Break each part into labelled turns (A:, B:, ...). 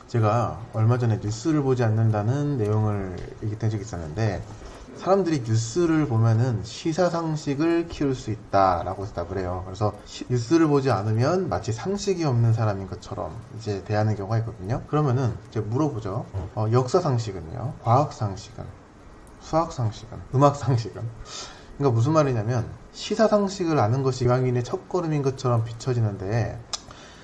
A: 제가 얼마 전에 뉴스를 보지 않는다는 내용을 얘기한 적이 있었는데, 사람들이 뉴스를 보면은 시사상식을 키울 수 있다라고 대답을 해요. 그래서 뉴스를 보지 않으면 마치 상식이 없는 사람인 것처럼 이제 대하는 경우가 있거든요. 그러면은 이제 물어보죠. 역사상식은요? 과학상식은? 수학상식은? 음악상식은? 그러니까 무슨 말이냐면, 시사상식을 아는 것이 이방인의 첫걸음인 것처럼 비춰지는데,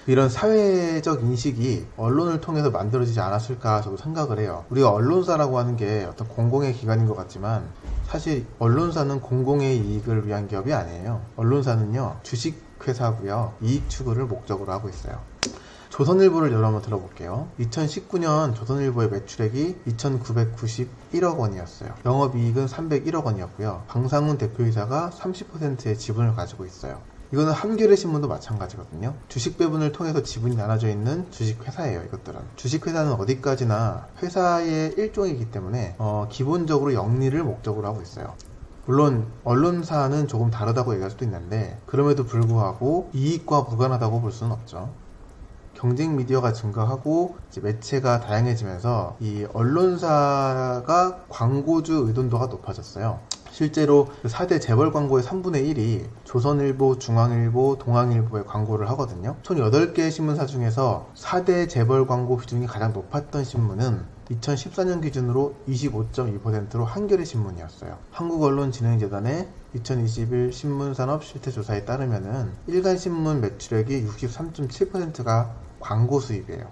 A: 이런 사회적 인식이 언론을 통해서 만들어지지 않았을까 저도 생각을 해요. 우리가 언론사라고 하는 게 어떤 공공의 기관인 것 같지만, 사실 언론사는 공공의 이익을 위한 기업이 아니에요. 언론사는요, 주식회사고요, 이익 추구를 목적으로 하고 있어요. 조선일보를 여러 번 들어볼게요. 2019년 조선일보의 매출액이 2,991억 원이었어요. 영업이익은 301억 원이었고요. 방상훈 대표이사가 30%의 지분을 가지고 있어요. 이거는 한겨레 신문도 마찬가지거든요. 주식 배분을 통해서 지분이 나눠져 있는 주식회사예요. 이것들은 주식회사는 어디까지나 회사의 일종이기 때문에 기본적으로 영리를 목적으로 하고 있어요. 물론 언론사는 조금 다르다고 얘기할 수도 있는데, 그럼에도 불구하고 이익과 무관하다고 볼 수는 없죠. 경쟁 미디어가 증가하고 이제 매체가 다양해지면서 이 언론사가 광고주 의존도가 높아졌어요. 실제로 4대 재벌 광고의 3분의 1이 조선일보, 중앙일보, 동아일보에 광고를 하거든요. 총 8개의 신문사 중에서 4대 재벌 광고 비중이 가장 높았던 신문은 2014년 기준으로 25.2%로 한겨레 신문이었어요. 한국언론진흥재단의 2021 신문산업 실태조사에 따르면은 일간 신문 매출액이 63.7%가 광고 수입이에요.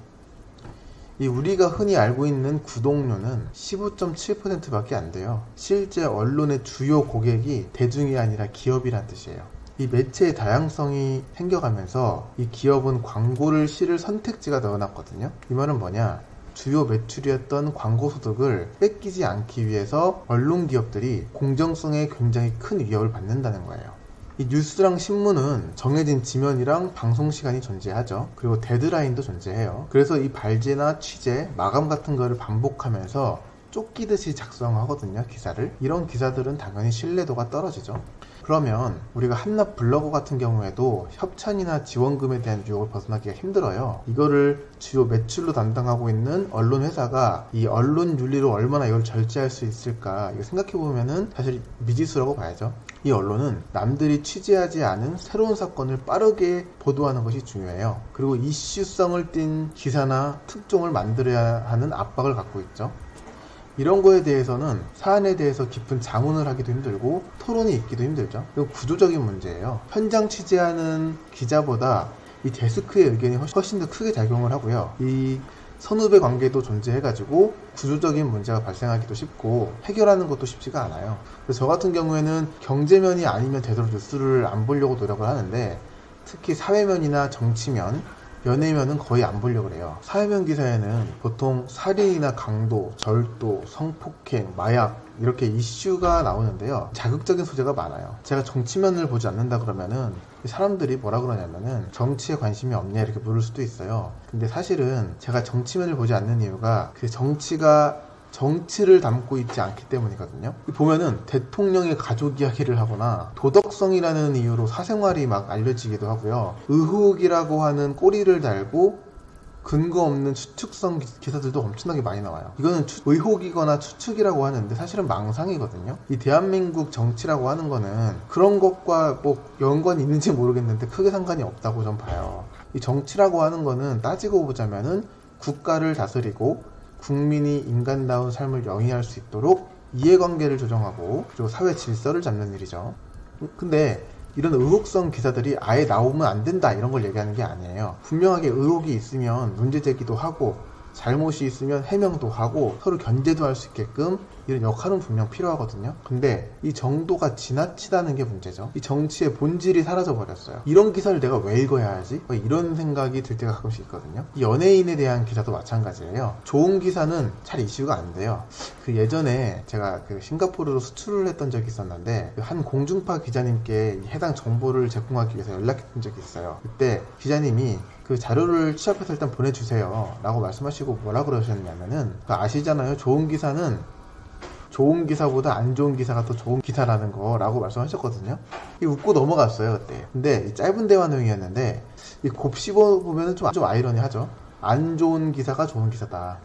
A: 이 우리가 흔히 알고 있는 구독료는 15.7%밖에 안 돼요. 실제 언론의 주요 고객이 대중이 아니라 기업이란 뜻이에요. 이 매체의 다양성이 생겨가면서 이 기업은 광고를 실을 선택지가 늘어났거든요. 이 말은 뭐냐? 주요 매출이었던 광고 소득을 뺏기지 않기 위해서 언론 기업들이 공정성에 굉장히 큰 위협을 받는다는 거예요. 이 뉴스랑 신문은 정해진 지면이랑 방송 시간이 존재하죠. 그리고 데드라인도 존재해요. 그래서 이 발제나 취재, 마감 같은 거를 반복하면서 쫓기듯이 작성하거든요, 기사를. 이런 기사들은 당연히 신뢰도가 떨어지죠. 그러면 우리가 한낱 블로그 같은 경우에도 협찬이나 지원금에 대한 유혹을 벗어나기가 힘들어요. 이거를 주요 매출로 담당하고 있는 언론 회사가 이 언론 윤리로 얼마나 이걸 절제할 수 있을까, 이거 생각해보면은 사실 미지수라고 봐야죠. 이 언론은 남들이 취재하지 않은 새로운 사건을 빠르게 보도하는 것이 중요해요. 그리고 이슈성을 띤 기사나 특종을 만들어야 하는 압박을 갖고 있죠. 이런 거에 대해서는 사안에 대해서 깊은 자문을 하기도 힘들고 토론이 있기도 힘들죠. 이거 구조적인 문제예요. 현장 취재하는 기자보다 이 데스크의 의견이 훨씬 더 크게 작용을 하고요. 이 선후배 관계도 존재해가지고 구조적인 문제가 발생하기도 쉽고 해결하는 것도 쉽지가 않아요. 그래서 저 같은 경우에는 경제면이 아니면 되도록 뉴스를 안 보려고 노력을 하는데, 특히 사회면이나 정치면, 연예면은 거의 안 보려고 해요. 사회면 기사에는 보통 살인이나 강도, 절도, 성폭행, 마약 이렇게 이슈가 나오는데요. 자극적인 소재가 많아요. 제가 정치면을 보지 않는다 그러면은 사람들이 뭐라 그러냐면은 정치에 관심이 없냐 이렇게 물을 수도 있어요. 근데 사실은 제가 정치면을 보지 않는 이유가 그 정치를 담고 있지 않기 때문이거든요. 보면은 대통령의 가족 이야기를 하거나 도덕성이라는 이유로 사생활이 막 알려지기도 하고요. 의혹이라고 하는 꼬리를 달고 근거 없는 추측성 기사들도 엄청나게 많이 나와요. 이거는 의혹이거나 추측이라고 하는데 사실은 망상이거든요. 이 대한민국 정치라고 하는 거는 그런 것과 뭐 연관이 있는지 모르겠는데 크게 상관이 없다고 전 봐요. 이 정치라고 하는 거는 따지고 보자면은 국가를 다스리고 국민이 인간다운 삶을 영위할 수 있도록 이해관계를 조정하고 그리고 사회 질서를 잡는 일이죠. 근데 이런 의혹성 기사들이 아예 나오면 안 된다 이런 걸 얘기하는 게 아니에요. 분명하게 의혹이 있으면 문제 제기도 하고 잘못이 있으면 해명도 하고 서로 견제도 할 수 있게끔 이런 역할은 분명 필요하거든요. 근데 이 정도가 지나치다는 게 문제죠. 이 정치의 본질이 사라져 버렸어요. 이런 기사를 내가 왜 읽어야 하지? 이런 생각이 들 때가 가끔씩 있거든요. 이 연예인에 대한 기사도 마찬가지예요. 좋은 기사는 잘 이슈가 안 돼요. 그 예전에 제가 그 싱가포르로 수출을 했던 적이 있었는데 한 공중파 기자님께 해당 정보를 제공하기 위해서 연락했던 적이 있어요. 그때 기자님이 그 자료를 취합해서 일단 보내주세요 라고 말씀하시고 뭐라 그러셨냐면은 아시잖아요. 좋은 기사는 좋은 기사보다 안 좋은 기사가 더 좋은 기사라는 거 라고 말씀하셨거든요. 웃고 넘어갔어요 그때. 근데 짧은 대화 내용이었는데 곱씹어 보면 좀 아이러니하죠. 안 좋은 기사가 좋은 기사다.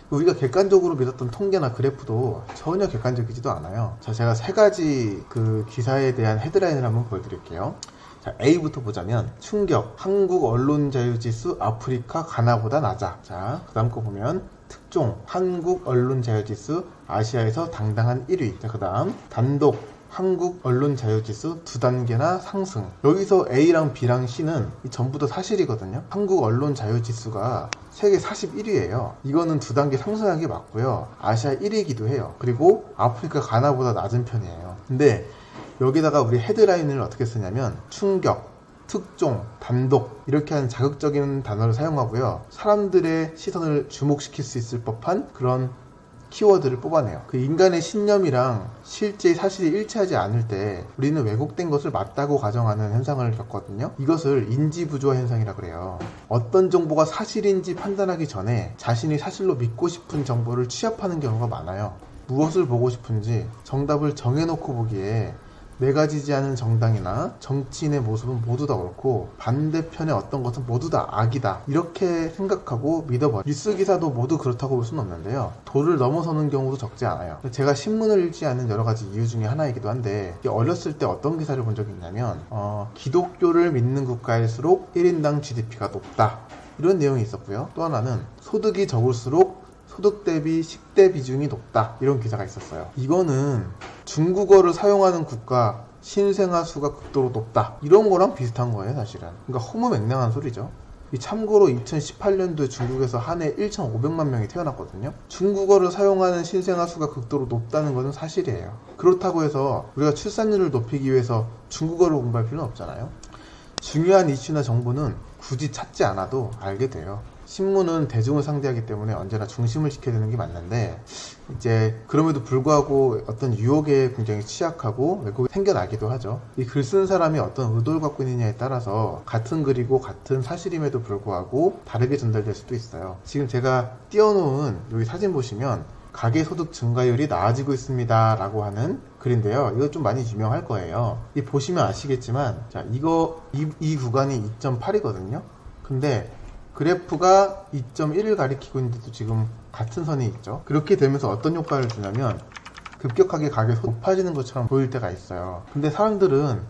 A: 우리가 객관적으로 믿었던 통계나 그래프도 전혀 객관적이지도 않아요. 자, 제가 세 가지 그 기사에 대한 헤드라인을 한번 보여드릴게요. 자, A부터 보자면 충격, 한국 언론 자유지수 아프리카 가나보다 낮아. 자, 그 다음 거 보면 특종, 한국 언론 자유지수 아시아에서 당당한 1위. 자, 그 다음 단독, 한국 언론 자유지수 2단계나 상승. 여기서 A랑 B랑 C는 전부 다 사실이거든요. 한국 언론 자유지수가 세계 41위예요. 이거는 2단계 상승한 게 맞고요. 아시아 1위이기도 해요. 그리고 아프리카 가나보다 낮은 편이에요. 근데 여기다가 우리 헤드라인을 어떻게 쓰냐면 충격, 특종, 단독 이렇게 하는 자극적인 단어를 사용하고요. 사람들의 시선을 주목시킬 수 있을 법한 그런 키워드를 뽑아내요. 그 인간의 신념이랑 실제 사실이 일치하지 않을 때 우리는 왜곡된 것을 맞다고 가정하는 현상을 겪거든요. 이것을 인지부조화 현상이라고 그래요. 어떤 정보가 사실인지 판단하기 전에 자신이 사실로 믿고 싶은 정보를 취합하는 경우가 많아요. 무엇을 보고 싶은지 정답을 정해놓고 보기에 내가 지지하는 정당이나 정치인의 모습은 모두 다 옳고 반대편의 어떤 것은 모두 다 악이다 이렇게 생각하고 믿어버려요. 뉴스 기사도 모두 그렇다고 볼 수는 없는데요. 도를 넘어서는 경우도 적지 않아요. 제가 신문을 읽지 않는 여러 가지 이유 중에 하나이기도 한데 어렸을 때 어떤 기사를 본 적이 있냐면 기독교를 믿는 국가일수록 1인당 GDP가 높다 이런 내용이 있었고요. 또 하나는 소득이 적을수록 소득 대비 식대 비중이 높다 이런 기사가 있었어요. 이거는 중국어를 사용하는 국가 신생아 수가 극도로 높다 이런 거랑 비슷한 거예요 사실은. 그러니까 허무맹랑한 소리죠. 참고로 2018년도에 중국에서 한 해 1,500만 명이 태어났거든요. 중국어를 사용하는 신생아 수가 극도로 높다는 것은 사실이에요. 그렇다고 해서 우리가 출산율을 높이기 위해서 중국어를 공부할 필요는 없잖아요. 중요한 이슈나 정보는 굳이 찾지 않아도 알게 돼요. 신문은 대중을 상대하기 때문에 언제나 중심을 지켜야 되는 게 맞는데 이제 그럼에도 불구하고 어떤 유혹에 굉장히 취약하고 왜곡이 생겨나기도 하죠. 이 글 쓴 사람이 어떤 의도를 갖고 있느냐에 따라서 같은 글이고 같은 사실임에도 불구하고 다르게 전달될 수도 있어요. 지금 제가 띄워놓은 여기 사진 보시면 가계소득 증가율이 나아지고 있습니다 라고 하는 글인데요. 이거 좀 많이 유명할 거예요. 이 보시면 아시겠지만 자, 이 구간이 2.8이거든요. 근데 그래프가 2.1을 가리키고 있는데도 지금 같은 선이 있죠. 그렇게 되면서 어떤 효과를 주냐면 급격하게 가격이 높아지는 것처럼 보일 때가 있어요. 근데 사람들은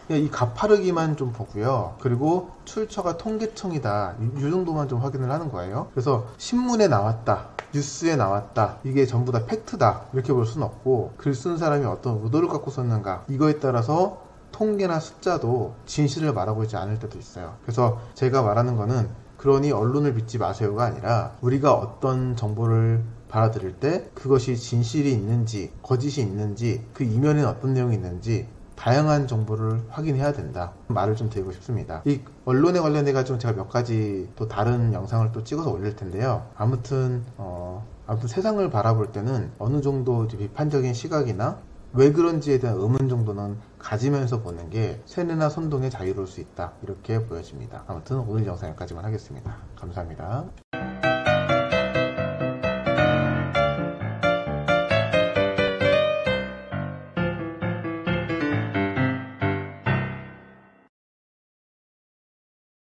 A: 그냥 이 가파르기만 좀 보고요. 그리고 출처가 통계청이다 이 정도만 좀 확인을 하는 거예요. 그래서 신문에 나왔다, 뉴스에 나왔다, 이게 전부 다 팩트다 이렇게 볼 수는 없고 글 쓴 사람이 어떤 의도를 갖고 썼는가 이거에 따라서 통계나 숫자도 진실을 말하고 있지 않을 때도 있어요. 그래서 제가 말하는 거는 그러니 언론을 믿지 마세요가 아니라 우리가 어떤 정보를 받아들일 때 그것이 진실이 있는지 거짓이 있는지 그 이면에는 어떤 내용이 있는지 다양한 정보를 확인해야 된다 말을 좀 드리고 싶습니다. 이 언론에 관련해 가지고 제가 몇 가지 또 다른 영상을 또 찍어서 올릴 텐데요. 아무튼 세상을 바라볼 때는 어느 정도 비판적인 시각이나 왜 그런지에 대한 의문 정도는 가지면서 보는 게 세뇌나 선동에 자유로울 수 있다 이렇게 보여집니다. 아무튼 오늘 영상 여기까지만 하겠습니다. 감사합니다.